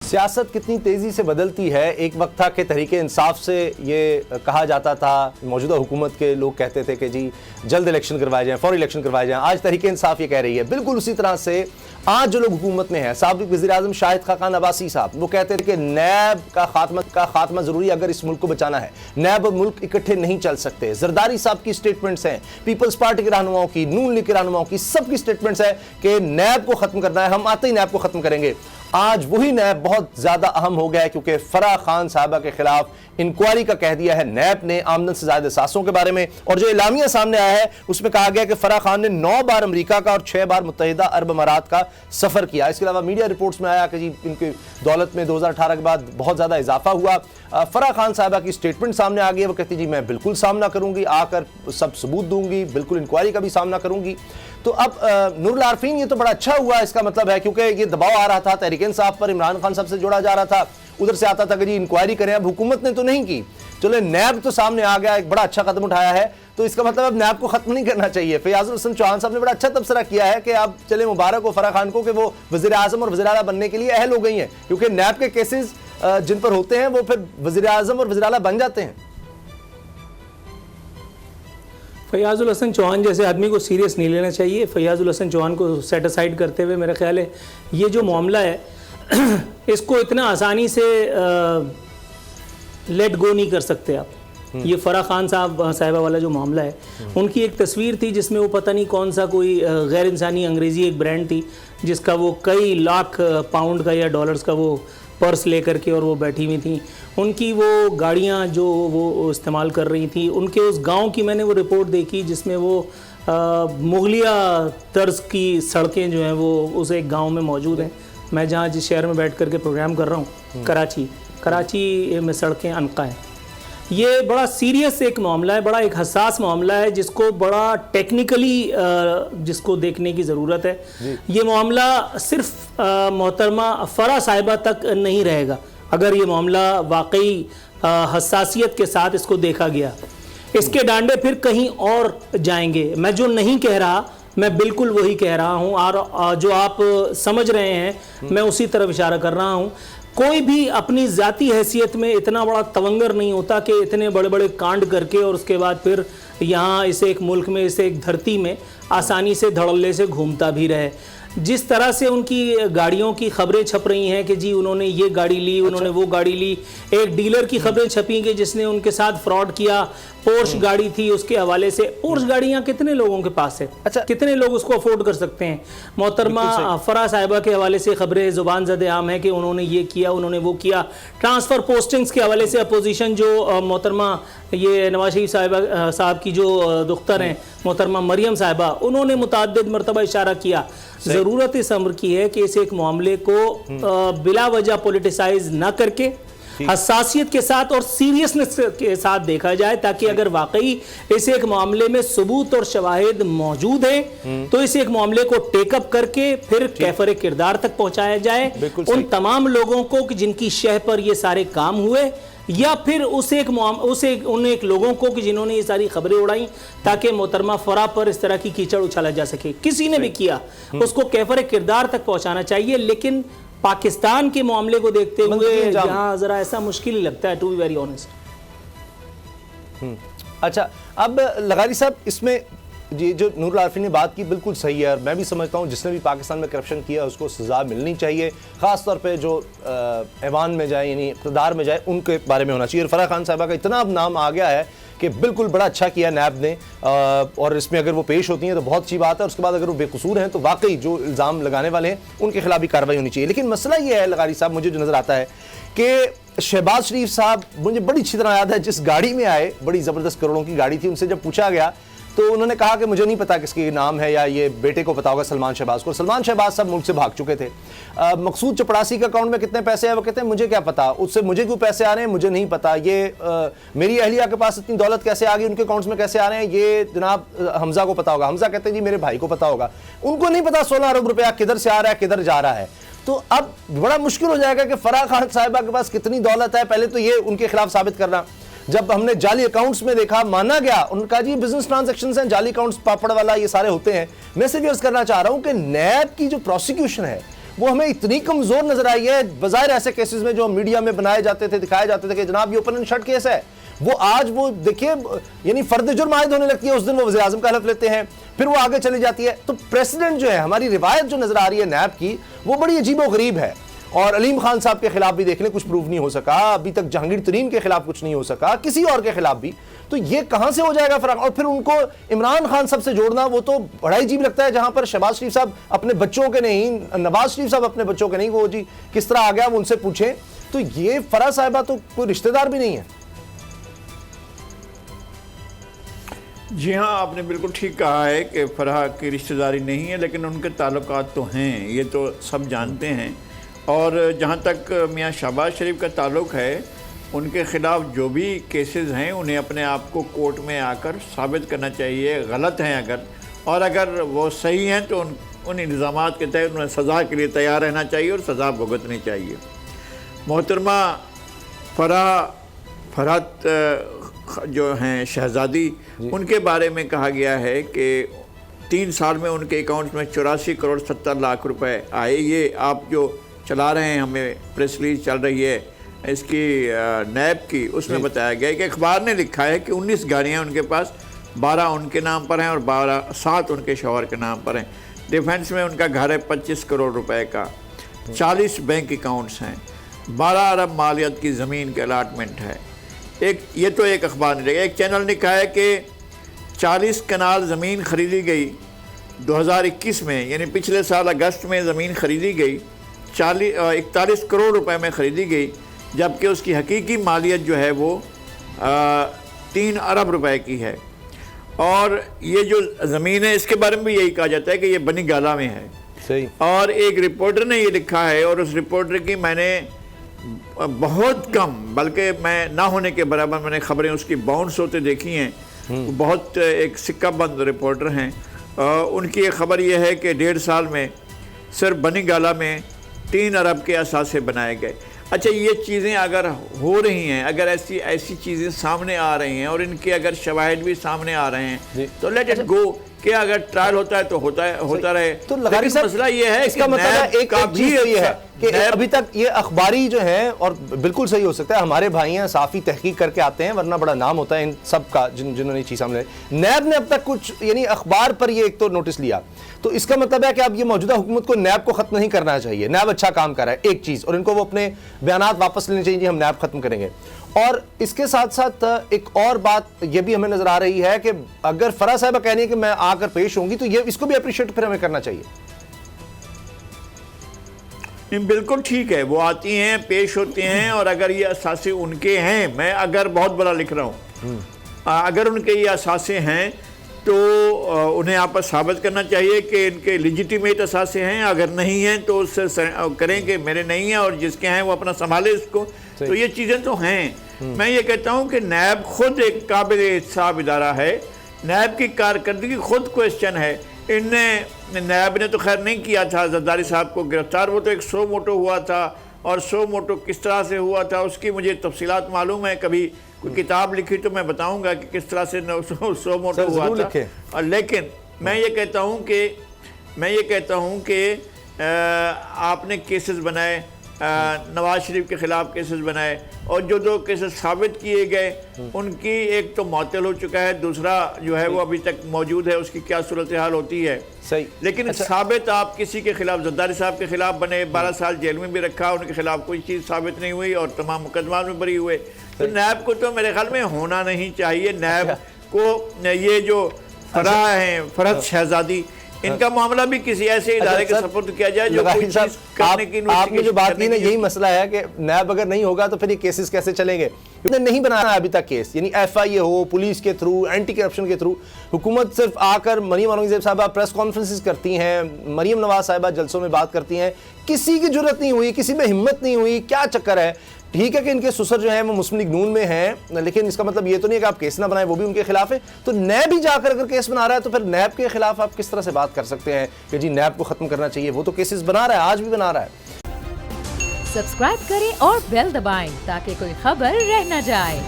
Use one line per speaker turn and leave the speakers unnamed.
سیاست کتنی تیزی سے بدلتی ہے. ایک وقت تھا کہ تحریک انصاف سے یہ کہا جاتا تھا, موجودہ حکومت کے لوگ کہتے تھے کہ جی جلد الیکشن کروائے جائیں, فوری الیکشن کروائے جائیں. آج تحریک انصاف یہ کہہ رہی ہے. بالکل اسی طرح سے آج جو لوگ حکومت میں ہیں, سابق وزیر اعظم شاہد خاقان عباسی صاحب, وہ کہتے تھے کہ نیب کا خاتمہ ضروری اگر اس ملک کو بچانا ہے. نیب اور ملک اکٹھے نہیں چل سکتے. زرداری صاحب کی سٹیٹمنٹس ہیں, پیپلز پارٹی کے رہنماؤں کی, نون لیگ کے رہنماؤں کی, سب کی سٹیٹمنٹس ہیں کہ نیب کو ختم کرنا ہے, ہم آتے ہی نیب کو ختم کریں گے. آج وہی نیب بہت زیادہ اہم ہو گیا ہے کیونکہ فرح خان صاحبہ کے خلاف انکوائری کا کہہ دیا ہے نیب نے آمدن سے زائد اثاثوں کے بارے میں. اور جو اعلامیہ سامنے آیا ہے اس میں کہا گیا کہ فرح خان نے 9 بار امریکہ کا اور 6 بار متحدہ عرب امارات کا سفر کیا. اس کے علاوہ میڈیا رپورٹس میں آیا کہ جی ان کی دولت میں 2018 کے بعد بہت زیادہ اضافہ ہوا. فرح خان صاحبہ کی سٹیٹمنٹ سامنے آ گئی ہے, وہ کہتی جی میں بالکل سامنا کروں گی, آ کر سب ثبوت دوں گی, بالکل انکوائری کا بھی سامنا کروں گی. تو اب نور العارفین یہ تو بڑا اچھا ہوا اس کا مطلب ہے, کیونکہ یہ دباؤ آ رہا تھا تحریک انصاف پر, عمران خان صاحب سے جوڑا جا رہا تھا, ادھر سے آتا تھا کہ جی انکوائری کریں. اب حکومت نے تو نہیں کی, چلے نیب تو سامنے آ گیا, ایک بڑا اچھا قدم اٹھایا ہے. تو اس کا مطلب اب نیب کو ختم نہیں کرنا چاہیے. فیاض الحسن چوہان صاحب نے بڑا اچھا تبصرہ کیا ہے کہ اب چلے مبارک ہو فرح خان کو کہ وہ وزیر اعظم اور وزیر اعلیٰ بننے کے لیے اہل ہو گئی ہیں, کیونکہ نیب کے کیسز جن پر ہوتے ہیں وہ پھر وزیر اعظم اور وزیر اعلیٰ بن جاتے ہیں.
فیاض الحسن چوہان جیسے آدمی کو سیریس نہیں لینا چاہیے. فیاض الحسن چوہان کو سیٹ اسائڈ کرتے ہوئے میرا خیال ہے یہ جو معاملہ ہے اس کو اتنا آسانی سے لیٹ گو نہیں کر سکتے آپ. یہ فرح خان صاحبہ والا جو معاملہ ہے, ان کی ایک تصویر تھی جس میں وہ پتہ نہیں کون سا کوئی غیر انسانی انگریزی ایک برانڈ تھی جس کا وہ کئی لاکھ پاؤنڈ کا یا ڈالرز کا وہ پرس لے کر کے اور وہ بیٹھی ہوئی تھیں. ان کی وہ گاڑیاں جو وہ استعمال کر رہی تھیں, ان کے اس گاؤں کی میں نے وہ رپورٹ دیکھی جس میں وہ مغلیہ طرز کی سڑکیں جو ہیں وہ اس ایک گاؤں میں موجود ہیں. میں جہاں جس شہر میں بیٹھ کر کے پروگرام کر رہا ہوں, کراچی میں سڑکیں انقا ہیں. یہ بڑا سیریس ایک معاملہ ہے, بڑا ایک حساس معاملہ ہے جس کو بڑا ٹیکنیکلی جس کو دیکھنے کی ضرورت ہے. یہ معاملہ صرف محترمہ فرح صاحبہ تک نہیں رہے گا اگر یہ معاملہ واقعی حساسیت کے ساتھ اس کو دیکھا گیا. اس کے ڈانڈے پھر کہیں اور جائیں گے. میں جو نہیں کہہ رہا میں بالکل وہی کہہ رہا ہوں, اور جو آپ سمجھ رہے ہیں میں اسی طرف اشارہ کر رہا ہوں. کوئی بھی اپنی ذاتی حیثیت میں اتنا بڑا تونگر نہیں ہوتا کہ اتنے بڑے بڑے کانڈ کر کے اور اس کے بعد پھر یہاں اس ایک ملک میں اس ایک دھرتی میں آسانی سے دھڑلے سے گھومتا بھی رہے. جس طرح سے ان کی گاڑیوں کی خبریں چھپ رہی ہیں کہ جی انہوں نے یہ گاڑی لی, انہوں نے وہ گاڑی لی. ایک ڈیلر کی خبریں چھپیں کہ جس نے ان کے ساتھ فراڈ کیا, پورش گاڑی تھی اس کے حوالے سے. پورش گاڑیاں کتنے لوگوں کے پاس ہے, کتنے لوگ اس کو افورڈ کر سکتے ہیں. محترمہ فرح صاحبہ کے حوالے سے خبریں زبان زد عام ہیں کہ انہوں نے یہ کیا, انہوں نے وہ کیا. ٹرانسفر پوسٹنگز کے حوالے سے اپوزیشن جو محترمہ یہ نواز شریف صاحب کی جو دختر ہیں محترمہ مریم صاحبہ, انہوں نے متعدد مرتبہ اشارہ کیا. ضرورت اس امر کی ہے کہ اس ایک معاملے کو بلا وجہ پولیٹیسائز نہ کر کے حساسیت کے ساتھ اور سیریسنس کے ساتھ دیکھا جائے, تاکہ اگر واقعی اس ایک معاملے میں ثبوت اور شواہد موجود ہیں تو اس ایک معاملے کو ٹیک اپ کر کے پھر کیفر کردار تک پہنچایا جائے ان تمام لوگوں کو جن کی شہ پر یہ سارے کام ہوئے, یا پھر ان ایک لوگوں کو کہ جنہوں نے یہ ساری خبریں اڑائیں تاکہ محترمہ فرح پر اس طرح کی کیچڑ اچھالا جا سکے. کسی نے بھی کیا اس کو کیفر کردار تک پہنچانا چاہیے. لیکن پاکستان کے معاملے کو دیکھتے ہوئے یہاں ذرا ایسا مشکل ہی لگتا ہے, ٹو بی ویری آنیسٹ.
اچھا, اب لغاری صاحب اس میں جی جو نور العارفین نے بات کی بالکل صحیح ہے, اور میں بھی سمجھتا ہوں جس نے بھی پاکستان میں کرپشن کیا اس کو سزا ملنی چاہیے, خاص طور پہ جو ایوان میں جائے یعنی اقتدار میں جائے ان کے بارے میں ہونا چاہیے. اور فرح خان صاحبہ کا اتنا اب نام آ گیا ہے کہ بالکل بڑا اچھا کیا نیب نے, اور اس میں اگر وہ پیش ہوتی ہیں تو بہت اچھی بات ہے. اس کے بعد اگر وہ بے قصور ہیں تو واقعی جو الزام لگانے والے ہیں ان کے خلاف بھی کارروائی ہونی چاہیے. لیکن مسئلہ یہ ہے لغاری صاحب, مجھے جو نظر آتا ہے کہ شہباز شریف صاحب, مجھے بڑی اچھی طرح یاد ہے جس گاڑی میں آئے, بڑی زبردست کروڑوں کی گاڑی تھی, ان سے جب پوچھا گیا تو انہوں نے کہا کہ مجھے نہیں پتا کس کی نام ہے, یا یہ بیٹے کو پتا ہوگا سلمان شہباز کو. سلمان شہباز صاحب ملک سے بھاگ چکے تھے. مقصود چپڑاسی کے اکاؤنٹ میں کتنے پیسے ہیں وہ کہتے ہیں مجھے کیا پتا, اس سے مجھے کیوں پیسے آ رہے ہیں مجھے نہیں پتا. یہ میری اہلیہ کے پاس اتنی دولت کیسے آ گئی, ان کے اکاؤنٹس میں کیسے آ رہے ہیں, یہ جناب حمزہ کو پتا ہوگا. حمزہ کہتے ہیں جی میرے بھائی کو پتا ہوگا. ان کو نہیں پتا 16 ارب روپیہ کدھر سے آ رہا ہے کدھر جا رہا ہے. تو اب بڑا مشکل ہو جائے گا کہ فرح خان صاحبہ کے پاس کتنی دولت ہے. پہلے تو یہ ان کے خلاف ثابت کرنا. جب ہم نے جعلی اکاؤنٹس میں دیکھا, مانا گیا, ان کا جی بزنس ٹرانزیکشنز ہیں, جعلی اکاؤنٹس, پاپڑ والا, یہ سارے ہوتے ہیں. میں صرف یہ عرض کرنا چاہ رہا ہوں کہ نیب کی جو پروسیکیوشن ہے وہ ہمیں اتنی کمزور نظر آئی ہے بظاہر ایسے کیسز میں جو میڈیا میں بنائے جاتے تھے, دکھائے جاتے تھے کہ جناب یہ اوپن اینڈ شٹ کیس ہے, وہ آج وہ دیکھیے یعنی فرد جرم عائد ہونے لگتی ہے, اس دن وہ وزیر اعظم کا حلف لیتے ہیں, پھر وہ آگے چلی جاتی ہے. تو پریسیڈنٹ جو ہے, ہماری روایت جو نظر آ رہی ہے نیب کی, وہ بڑی عجیب و غریب ہے. اور علیم خان صاحب کے خلاف بھی دیکھ لیں, کچھ پروف نہیں ہو سکا ابھی تک, جہانگیر ترین کے خلاف کچھ نہیں ہو سکا, کسی اور کے خلاف بھی. تو یہ کہاں سے ہو جائے گا فرق؟ اور پھر ان کو عمران خان صاحب سے جوڑنا, وہ تو بڑا ہی عجیب لگتا ہے, جہاں پر شہباز شریف صاحب اپنے بچوں کے نہیں, نواز شریف صاحب اپنے بچوں کے نہیں, وہ جی کس طرح آ گیا وہ ان سے پوچھیں. تو یہ فرح صاحبہ تو کوئی رشتہ دار بھی نہیں ہے.
جی ہاں, آپ نے بالکل ٹھیک کہا ہے کہ فرح کی رشتہ داری نہیں ہے, لیکن ان کے تعلقات تو ہیں, یہ تو سب جانتے ہیں. اور جہاں تک میاں شہباز شریف کا تعلق ہے, ان کے خلاف جو بھی کیسز ہیں انہیں اپنے آپ کو کورٹ میں آ کر ثابت کرنا چاہیے, غلط ہیں اگر, اور اگر وہ صحیح ہیں تو ان الزامات کے تحت انہیں سزا کے لیے تیار رہنا چاہیے اور سزا بھگتنی چاہیے. محترمہ فرحت جو ہیں شہزادی, ان کے بارے میں کہا گیا ہے کہ 3 سال میں ان کے اکاؤنٹس میں 84 کروڑ 70 لاکھ روپے آئے. یہ آپ جو چلا رہے ہیں, ہمیں پریس ریلیز چل رہی ہے اس کی نیب کی, اس میں بتایا گیا ہے کہ اخبار نے لکھا ہے کہ 19 گاڑیاں ان کے پاس, 12 ان کے نام پر ہیں اور 7 ان کے شوہر کے نام پر ہیں. ڈیفنس میں ان کا گھر ہے 25 کروڑ روپے کا, 40 بینک اکاؤنٹس ہیں, 12 ارب مالیت کی زمین کے الاٹمنٹ ہے. یہ تو ایک اخبار نے لکھا. ایک چینل نے کہا ہے کہ 40 کنال زمین خریدی گئی 2021 میں, یعنی پچھلے سال اگست میں زمین خریدی گئی, 41 کروڑ روپے میں خریدی گئی, جبکہ اس کی حقیقی مالیت جو ہے وہ 3 ارب روپے کی ہے. اور یہ جو زمین ہے اس کے بارے میں بھی یہی کہا جاتا ہے کہ یہ بنی گالہ میں ہے.
صحیح.
اور ایک رپورٹر نے یہ لکھا ہے, اور اس رپورٹر کی میں نے بہت کم, بلکہ میں نہ ہونے کے برابر میں نے خبریں اس کی باؤنس ہوتے دیکھی ہیں. بہت ایک سکہ بند رپورٹر ہیں. ان کی ایک خبر یہ ہے کہ 1.5 سال میں صرف بنی گالہ میں 3 ارب کے اثاثے بنائے گئے. اچھا, یہ چیزیں اگر ہو رہی ہیں, اگر ایسی چیزیں سامنے آ رہی ہیں اور ان کے اگر شواہد بھی سامنے آ رہے ہیں, تو لیٹ اٹ گو, کہ اگر ٹرائل ہوتا ہے تو ہوتا رہے.
تو لغاری صاحب,
مسئلہ یہ ہے
اس کا مطلب ایک چیز یہ ہے کہ ابھی تک یہ اخباری جو ہیں, اور بالکل صحیح ہو سکتا ہے ہمارے بھائی ہیں صافی تحقیق کر کے آتے ہیں, ورنہ بڑا نام ہوتا ہے ان سب کا جنہوں نے چیز سامنے. نیب نے اب تک کچھ یعنی اخبار پر یہ ایک تو نوٹس لیا, تو اس کا مطلب ہے کہ اب یہ موجودہ حکومت کو نیب کو ختم نہیں کرنا چاہیے. نیب اچھا کام کر رہا ہے ایک چیز, اور ان کو وہ اپنے بیانات واپس لینے چاہیے, ہم نیب ختم کریں گے. اور اس کے ساتھ ساتھ ایک اور بات یہ بھی ہمیں نظر آ رہی ہے کہ اگر فرح صاحبہ کہہ رہی ہے کہ میں آ کر پیش ہوں گی, تو یہ اس کو بھی اپریشیٹ پھر ہمیں کرنا چاہیے.
بالکل ٹھیک ہے, وہ آتی ہیں, پیش ہوتے ہیں, اور اگر یہ اثاثے ان کے ہیں, میں اگر بہت بڑا لکھ رہا ہوں, اگر ان کے یہ اثاثے ہیں تو انہیں آپس ثابت کرنا چاہیے کہ ان کے لیجیٹیمیٹ اثاثے ہیں. اگر نہیں ہیں تو اس سے کریں کہ میرے نہیں ہیں, اور جس کے ہیں وہ اپنا سنبھالے اس کو. تو یہ چیزیں تو ہیں. میں یہ کہتا ہوں کہ نیب خود ایک قابل احتساب ادارہ ہے, نیب کی کارکردگی خود کوسچن ہے. نیب نے تو خیر نہیں کیا تھا زرداری صاحب کو گرفتار, وہ تو ایک 100 موٹو ہوا تھا, اور 100 موٹو کس طرح سے ہوا تھا اس کی مجھے تفصیلات معلوم ہے. کبھی کوئی کتاب لکھی تو میں بتاؤں گا کہ کس طرح سے 100 موٹو ہوا تھا. لیکن میں یہ کہتا ہوں کہ آپ نے کیسز بنائے, نواز شریف کے خلاف کیسز بنائے, اور جو 2 کیسز ثابت کیے گئے ان کی ایک تو معطل ہو چکا ہے, دوسرا جو ہے وہ ابھی تک موجود ہے, اس کی کیا صورتحال ہوتی ہے.
صحیح.
لیکن ثابت آپ کسی کے خلاف, زرداری صاحب کے خلاف بنے, 12 سال جیل میں بھی رکھا, ان کے خلاف کوئی چیز ثابت نہیں ہوئی اور تمام مقدمات میں بری ہوئے. تو نیب کو تو میرے خیال میں ہونا نہیں چاہیے. نیب کو یہ جو فرح ہیں, فرحت شہزادی, ان کا معاملہ بھی کسی ایسے ادارے کے سپورٹ کیا جائے جو کوئی چیز کرنے کی.
آپ نے جو بات کی نا, یہی مسئلہ ہے کہ نیب اگر نہیں ہوگا تو پھر یہ کیسز کیسے چلیں گے. نہیں بنانا ابھی تک کیس, یعنی ایف آئی اے ہو, پولیس کے تھرو, اینٹی کرپشن کے تھرو. حکومت صرف آ کر مریم اورنگزیب صاحبہ پریس کانفرنسز کرتی ہیں, مریم نواز صاحبہ جلسوں میں بات کرتی ہیں, کسی کی جرت نہیں ہوئی, کسی میں ہمت نہیں ہوئی. کیا چکر ہے؟ ٹھیک ہے کہ ان کے سسر جو ہیں وہ مسلم لیگ نون میں ہیں, لیکن اس کا مطلب یہ تو نہیں ہے کہ آپ کیس نہ بنائیں, وہ بھی ان کے خلاف ہے. تو نیب ہی جا کر اگر کیس بنا رہا ہے تو پھر نیب کے خلاف آپ کس طرح سے بات کر سکتے ہیں کہ جی نیب کو ختم کرنا چاہیے؟ وہ تو کیسز بنا رہا ہے, آج بھی بنا رہا ہے.
سبسکرائب کریں اور بیل دبائیں تاکہ کوئی خبر رہ نہ جائے.